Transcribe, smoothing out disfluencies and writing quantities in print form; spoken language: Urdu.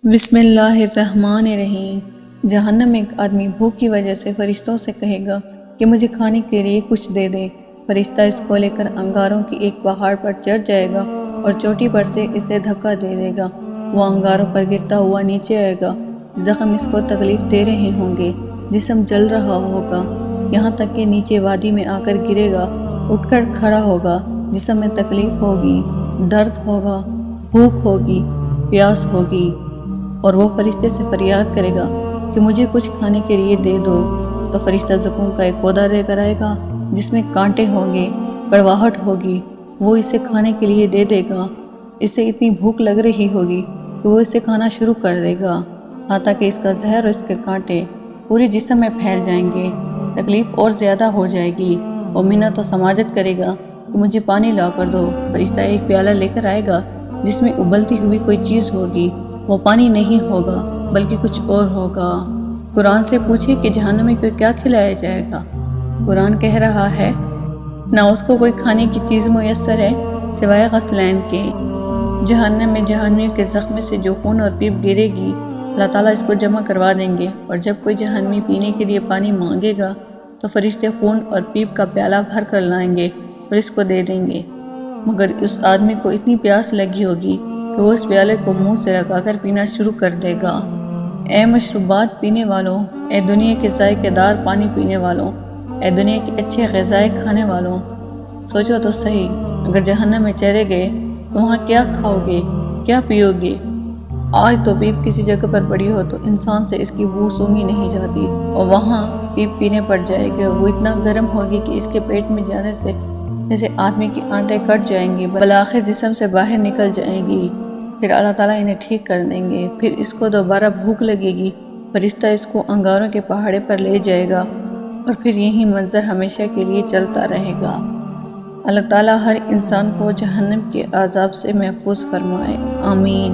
بسم اللہ الرحمن الرحیم۔ جہنم میں ایک آدمی بھوک کی وجہ سے فرشتوں سے کہے گا کہ مجھے کھانے کے لیے کچھ دے دے۔ فرشتہ اس کو لے کر انگاروں کی ایک پہاڑ پر چڑھ جائے گا اور چوٹی پر سے اسے دھکا دے دے گا۔ وہ انگاروں پر گرتا ہوا نیچے آئے گا۔ زخم اس کو تکلیف دے رہے ہوں گے، جسم جل رہا ہوگا، یہاں تک کہ نیچے وادی میں آ کر گرے گا۔ اٹھ کر کھڑا ہوگا، جسم میں تکلیف ہوگی، درد ہوگا، بھوک ہوگی، پیاس ہوگی، اور وہ فرشتے سے فریاد کرے گا کہ مجھے کچھ کھانے کے لیے دے دو۔ تو فرشتہ زقوم کا ایک پودا لے کر آئے گا جس میں کانٹے ہوں گے، کڑواہٹ ہوگی۔ وہ اسے کھانے کے لیے دے دے گا۔ اسے اتنی بھوک لگ رہی ہوگی کہ وہ اسے کھانا شروع کر دے گا، حتیٰ کہ اس کا زہر اور اس کے کانٹے پورے جسم میں پھیل جائیں گے۔ تکلیف اور زیادہ ہو جائے گی۔ وہ منت و سماجت کرے گا کہ مجھے پانی لا کر دو۔ فرشتہ ایک پیالہ لے کر آئے گا جس میں ابلتی ہوئی کوئی چیز ہوگی۔ وہ پانی نہیں ہوگا بلکہ کچھ اور ہوگا۔ قرآن سے پوچھے کہ جہنم میں کیا کھلایا جائے گا؟ قرآن کہہ رہا ہے، نہ اس کو کوئی کھانے کی چیز میسر ہے سوائے غسلین کے۔ جہنم میں جہنمیوں کے زخم سے جو خون اور پیپ گرے گی، اللہ تعالیٰ اس کو جمع کروا دیں گے، اور جب کوئی جہنمی پینے کے لیے پانی مانگے گا تو فرشتے خون اور پیپ کا پیالہ بھر کر لائیں گے اور اس کو دے دیں گے، مگر اس آدمی کو اتنی پیاس لگی ہوگی کہ وہ اس پیالے کو منہ سے لگا کر پینا شروع کر دے گا۔ اے مشروبات پینے والوں، اے دنیا کے ذائقہ دار پانی پینے والوں، اے دنیا کے اچھے غذائیں کھانے والوں، سوچو تو صحیح، اگر جہنم میں چلے گئے تو وہاں کیا کھاؤ گے، کیا پیو گے؟ آج تو پیپ کسی جگہ پر پڑی ہو تو انسان سے اس کی بو سونگھی نہیں جاتی، اور وہاں پیپ پینے پڑ جائے گا۔ وہ اتنا گرم ہوگی کہ اس کے پیٹ میں جانے سے جیسے آدمی کی آنتیں کٹ جائیں گی، بالآخر جسم سے باہر نکل جائیں گی۔ پھر اللہ تعالیٰ انہیں ٹھیک کر دیں گے۔ پھر اس کو دوبارہ بھوک لگے گی۔ فرشتہ اس کو انگاروں کے پہاڑے پر لے جائے گا، اور پھر یہی منظر ہمیشہ کے لیے چلتا رہے گا۔ اللہ تعالیٰ ہر انسان کو جہنم کے عذاب سے محفوظ فرمائے، آمین۔